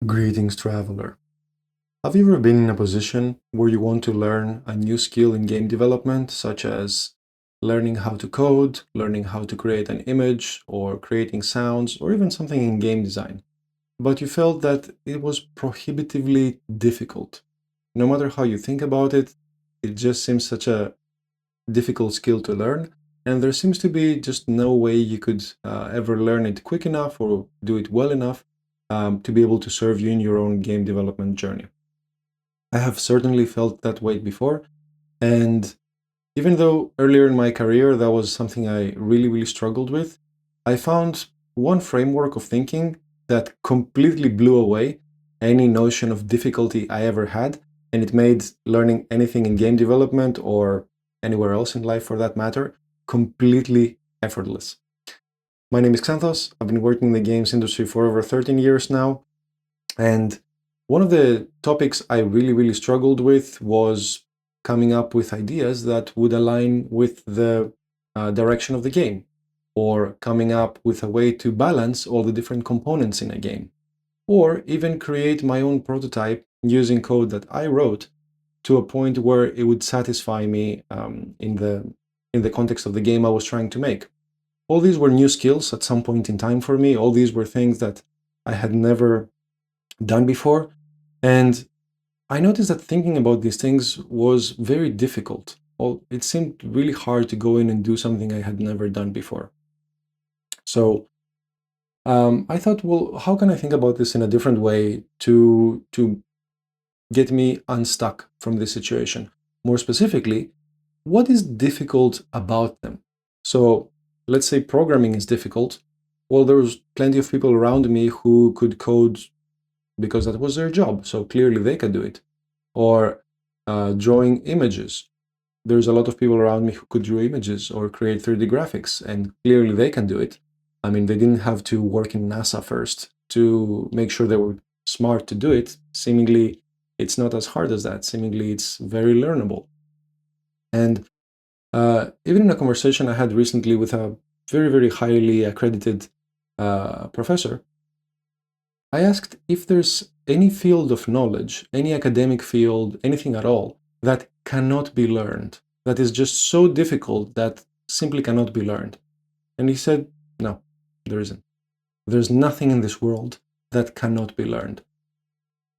Greetings, traveler. Have you ever been in a position where you want to learn a new skill in game development, such as learning how to code, learning how to create an image, or creating sounds, or even something in game design, but you felt that it was prohibitively difficult? No matter how you think about it, it just seems such a difficult skill to learn, and there seems to be just no way you could ever learn it quick enough or do it well enough to be able to serve you in your own game development journey. I have certainly felt that way before, and even though earlier in my career that was something I really struggled with, I found one framework of thinking that completely blew away any notion of difficulty I ever had, and it made learning anything in game development or anywhere else in life for that matter completely effortless. My name is Xanthos. I've been working in the games industry for over 13 years now, and one of the topics I really struggled with was coming up with ideas that would align with the direction of the game, or coming up with a way to balance all the different components in a game, or even create my own prototype using code that I wrote to a point where it would satisfy me in the context of the game I was trying to make. All these were new skills at some point in time for me. All these were things that I had never done before. And I noticed that thinking about these things was very difficult. Well, it seemed really hard to go in and do something I had never done before. So I thought, well, how can I think about this in a different way to get me unstuck from this situation? More specifically, what is difficult about them? So let's say programming is difficult. Well, there's plenty of people around me who could code because that was their job. So clearly they could do it. Or drawing images. There's a lot of people around me who could draw images or create 3D graphics, and clearly they can do it. I mean, they didn't have to work in NASA first to make sure they were smart to do it. Seemingly, it's not as hard as that. Seemingly, it's very learnable. And even in a conversation I had recently with a very highly accredited professor, I asked if there's any field of knowledge, any academic field, anything at all, that cannot be learned, that is just so difficult that simply cannot be learned. And he said, no, there isn't. There's nothing in this world that cannot be learned.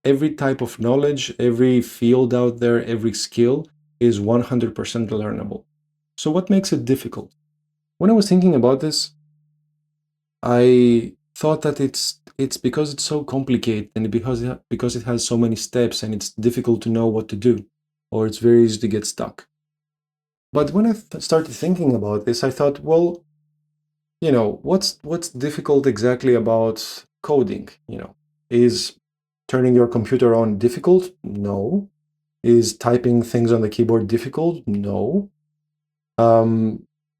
Every type of knowledge, every field out there, every skill is 100% learnable. So what makes it difficult? When I was thinking about this, I thought that it's because it's so complicated and because it has so many steps and it's difficult to know what to do, or it's very easy to get stuck. But when I started thinking about this, I thought, well, what's difficult exactly about coding? Is turning your computer on difficult? No. Is typing things on the keyboard difficult? No.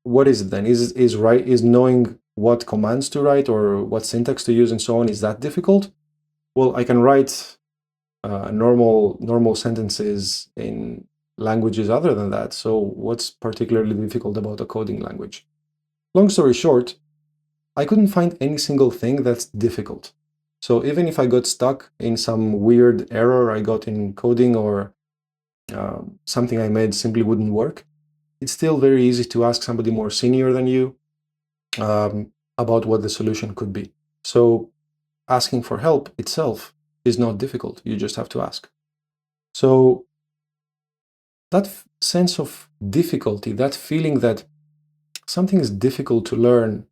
What is it then? Is knowing what commands to write or what syntax to use and so on, is that difficult? Well, I can write normal sentences in languages other than that. So what's particularly difficult about a coding language? Long story short, I couldn't find any single thing that's difficult. So even if I got stuck in some weird error I got in coding, or something I made simply wouldn't work, it's still very easy to ask somebody more senior than you about what the solution could be. So asking for help itself is not difficult. You just have to ask. So that sense of difficulty, that feeling that something is difficult to learn,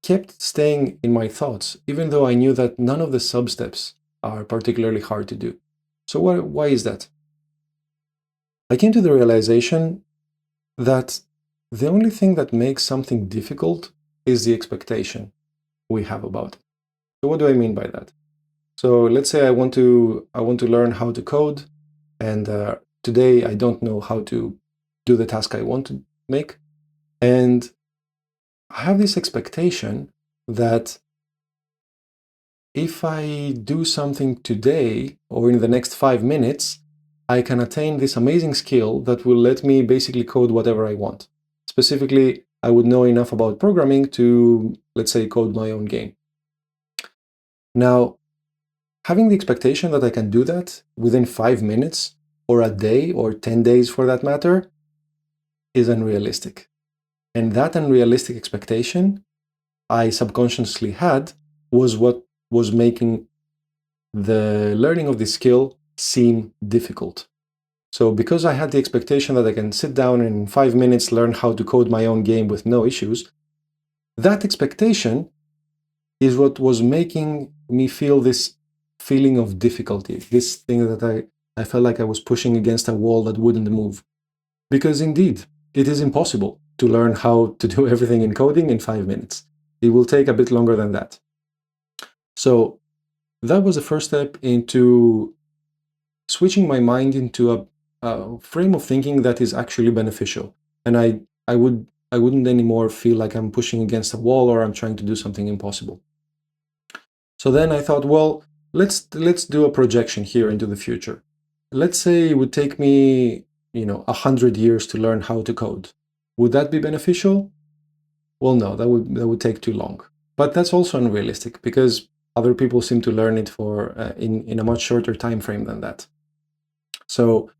kept staying in my thoughts, even though I knew that none of the sub-steps are particularly hard to do. So why is that? I came to the realization that the only thing that makes something difficult is the expectation we have about it. So what do I mean by that? So let's say I want to learn how to code, and today I don't know how to do the task I want to make, and I have this expectation that if I do something today or in the next 5 minutes, I can attain this amazing skill that will let me basically code whatever I want. Specifically, I would know enough about programming to, let's say, code my own game. Now, having the expectation that I can do that within 5 minutes or a day or 10 days for that matter is unrealistic. And that unrealistic expectation I subconsciously had was what was making the learning of this skill seem difficult. So because I had the expectation that I can sit down and in 5 minutes learn how to code my own game with no issues, that expectation is what was making me feel this feeling of difficulty, this thing that I felt like I was pushing against a wall that wouldn't move. Because indeed, it is impossible to learn how to do everything in coding in 5 minutes. It will take a bit longer than that. So that was the first step into switching my mind into a frame of thinking that is actually beneficial. And I wouldn't anymore feel like I'm pushing against a wall or I'm trying to do something impossible. So then I thought, well, let's do a projection here into the future. Let's say it would take me, 100 years to learn how to code. Would that be beneficial? Well, no, that would take too long. But that's also unrealistic because other people seem to learn it for in a much shorter time frame than that. So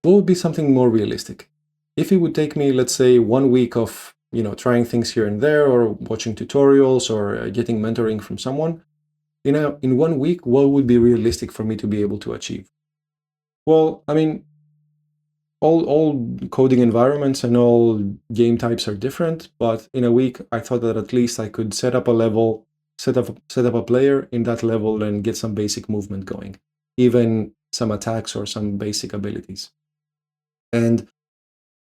what would be something more realistic? If it would take me, let's say, 1 week of trying things here and there, or watching tutorials, or getting mentoring from someone, in 1 week, what would be realistic for me to be able to achieve? Well, I mean, all coding environments and all game types are different, but in a week, I thought that at least I could set up a level, set up a player in that level and get some basic movement going, even some attacks or some basic abilities. And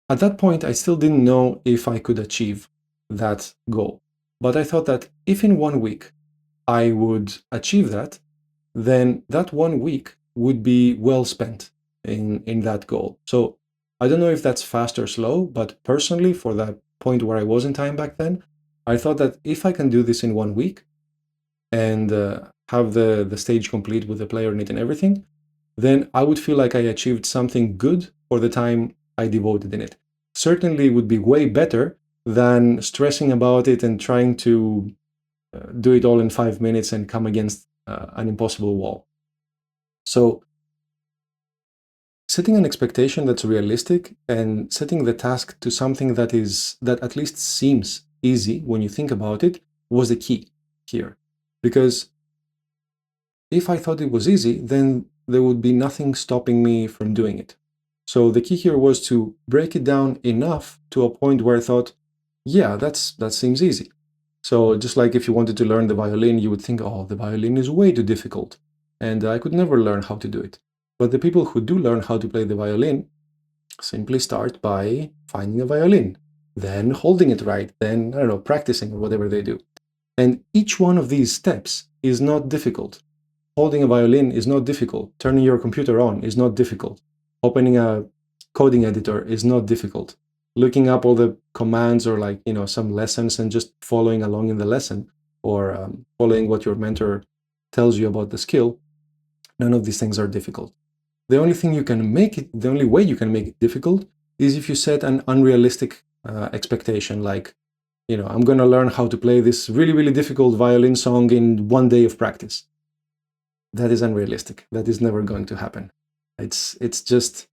at that point, I still didn't know if I could achieve that goal. But I thought that if in 1 week I would achieve that, then that 1 week would be well spent in that goal. So I don't know if that's fast or slow, but personally, for that point where I was in time back then, I thought that if I can do this in 1 week and have the stage complete with the player in it and everything, then I would feel like I achieved something good for the time I devoted in it. Certainly, it would be way better than stressing about it and trying to do it all in 5 minutes and come against an impossible wall. So setting an expectation that's realistic and setting the task to something that at least seems easy when you think about it was the key here. Because if I thought it was easy, then there would be nothing stopping me from doing it. So the key here was to break it down enough to a point where I thought, yeah, that seems easy. So just like if you wanted to learn the violin, you would think, oh, the violin is way too difficult, and I could never learn how to do it. But the people who do learn how to play the violin simply start by finding a violin, then holding it right, then, I don't know, practicing or whatever they do. And each one of these steps is not difficult. Holding a violin is not difficult. Turning your computer on is not difficult. Opening a coding editor is not difficult. Looking up all the commands or some lessons and just following along in the lesson or following what your mentor tells you about the skill, none of these things are difficult. The only way you can make it difficult is if you set an unrealistic expectation, like, I'm going to learn how to play this really, really difficult violin song in 1 day of practice. That is unrealistic. That is never going to happen. It's just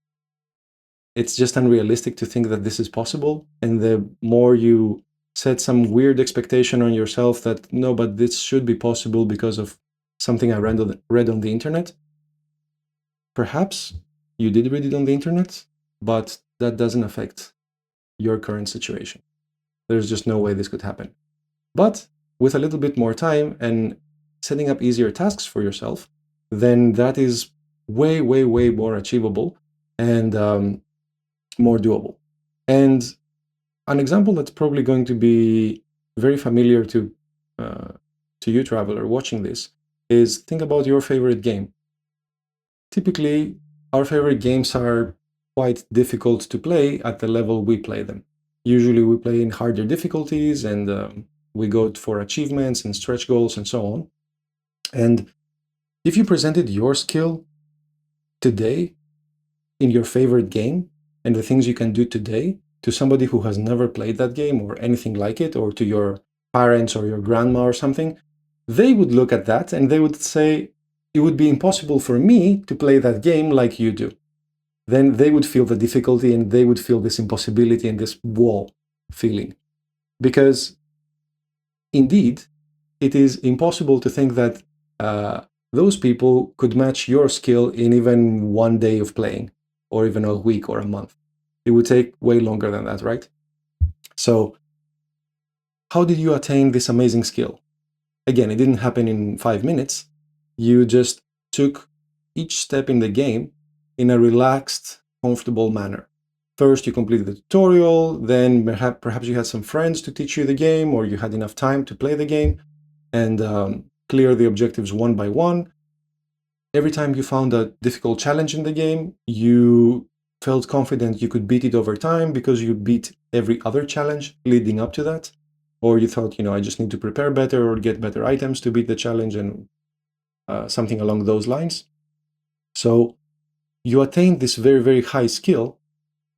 unrealistic to think that this is possible. And the more you set some weird expectation on yourself that, no, but this should be possible because of something I read on the internet, perhaps you did read it on the internet, but that doesn't affect your current situation. There's just no way this could happen. But with a little bit more time and setting up easier tasks for yourself, then that is way, way, way more achievable and more doable. And an example that's probably going to be very familiar to you, traveler, watching this, is think about your favorite game. Typically, our favorite games are quite difficult to play at the level we play them. Usually we play in harder difficulties and we go for achievements and stretch goals and so on. And if you presented your skill today in your favorite game and the things you can do today to somebody who has never played that game or anything like it, or to your parents or your grandma or something, they would look at that and they would say, it would be impossible for me to play that game like you do. Then they would feel the difficulty and they would feel this impossibility and this wall feeling. Because indeed, it is impossible to think that those people could match your skill in even one day of playing, or even a week or a month. It would take way longer than that, right? So, how did you attain this amazing skill? Again, it didn't happen in 5 minutes. You just took each step in the game in a relaxed, comfortable manner. First, you completed the tutorial, then perhaps you had some friends to teach you the game, or you had enough time to play the game and clear the objectives one by one. Every time you found a difficult challenge in the game, you felt confident you could beat it over time because you beat every other challenge leading up to that. Or you thought, I just need to prepare better or get better items to beat the challenge and something along those lines. So you attained this very, very high skill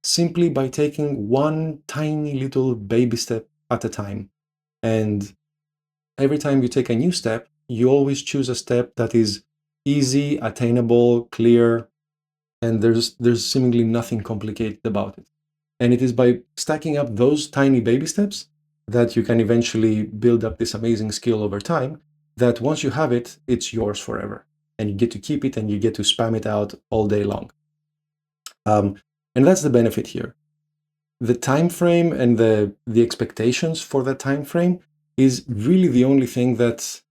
simply by taking one tiny little baby step at a time. And every time you take a new step, you always choose a step that is easy, attainable, clear, and there's seemingly nothing complicated about it. And it is by stacking up those tiny baby steps that you can eventually build up this amazing skill over time, that once you have it, it's yours forever. And you get to keep it and you get to spam it out all day long. And that's the benefit here. The time frame and the expectations for that time frame is really the only thing that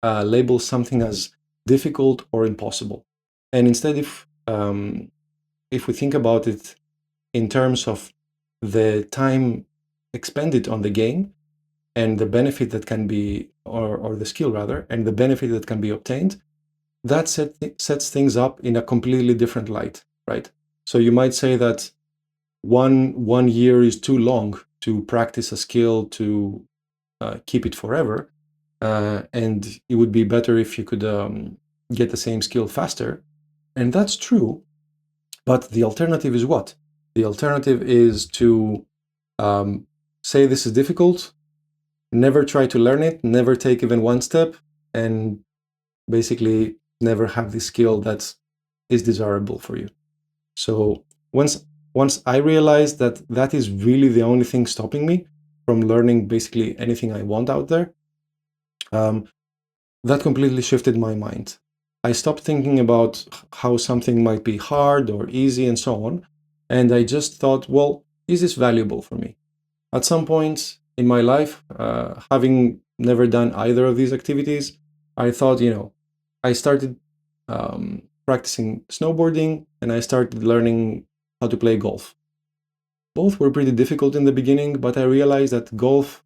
labels something as difficult or impossible. And instead, if we think about it in terms of the time expended on the game and the benefit that can be, or the skill rather, and the benefit that can be obtained, that sets things up in a completely different light, right? So you might say that one year is too long to practice a skill to keep it forever, and it would be better if you could get the same skill faster. And that's true, but the alternative is what? The alternative is to say this is difficult, never try to learn it, never take even one step, and basically never have the skill that is desirable for you. So once I realized that that is really the only thing stopping me from learning basically anything I want out there, that completely shifted my mind. I stopped thinking about how something might be hard or easy and so on, and I just thought, well, is this valuable for me? At some point in my life, having never done either of these activities, I thought, I started practicing snowboarding and I started learning how to play golf. Both were pretty difficult in the beginning, but I realized that golf,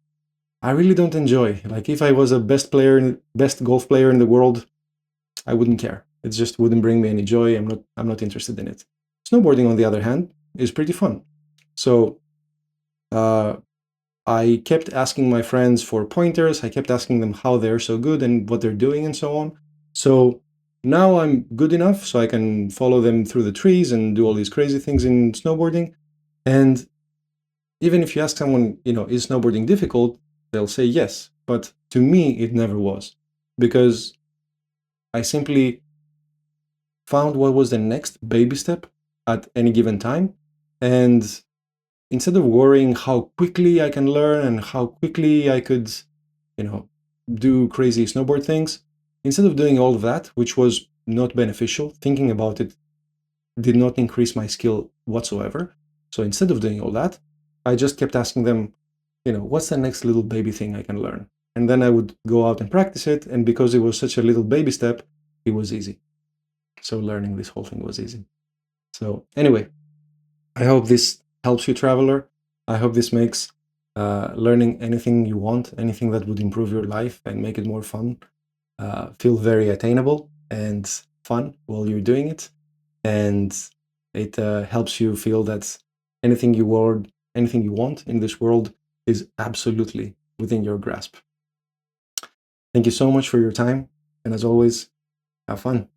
I really don't enjoy. Like if I was a best golf player in the world, I wouldn't care. It just wouldn't bring me any joy. I'm not interested in it. Snowboarding, on the other hand, is pretty fun. So I kept asking my friends for pointers. I kept asking them how they're so good and what they're doing and so on. So now I'm good enough so I can follow them through the trees and do all these crazy things in snowboarding. And even if you ask someone, is snowboarding difficult? They'll say yes. But to me, it never was, because I simply found what was the next baby step at any given time. And instead of worrying how quickly I can learn and how quickly I could, do crazy snowboard things, instead of doing all of that, which was not beneficial, thinking about it did not increase my skill whatsoever. So instead of doing all that, I just kept asking them, what's the next little baby thing I can learn? And then I would go out and practice it. And because it was such a little baby step, it was easy. So learning this whole thing was easy. So anyway, I hope this helps you, traveler. I hope this makes learning anything you want, anything that would improve your life and make it more fun, feel very attainable and fun while you're doing it. And it helps you feel that anything you want in this world is absolutely within your grasp. Thank you so much for your time. And as always, have fun.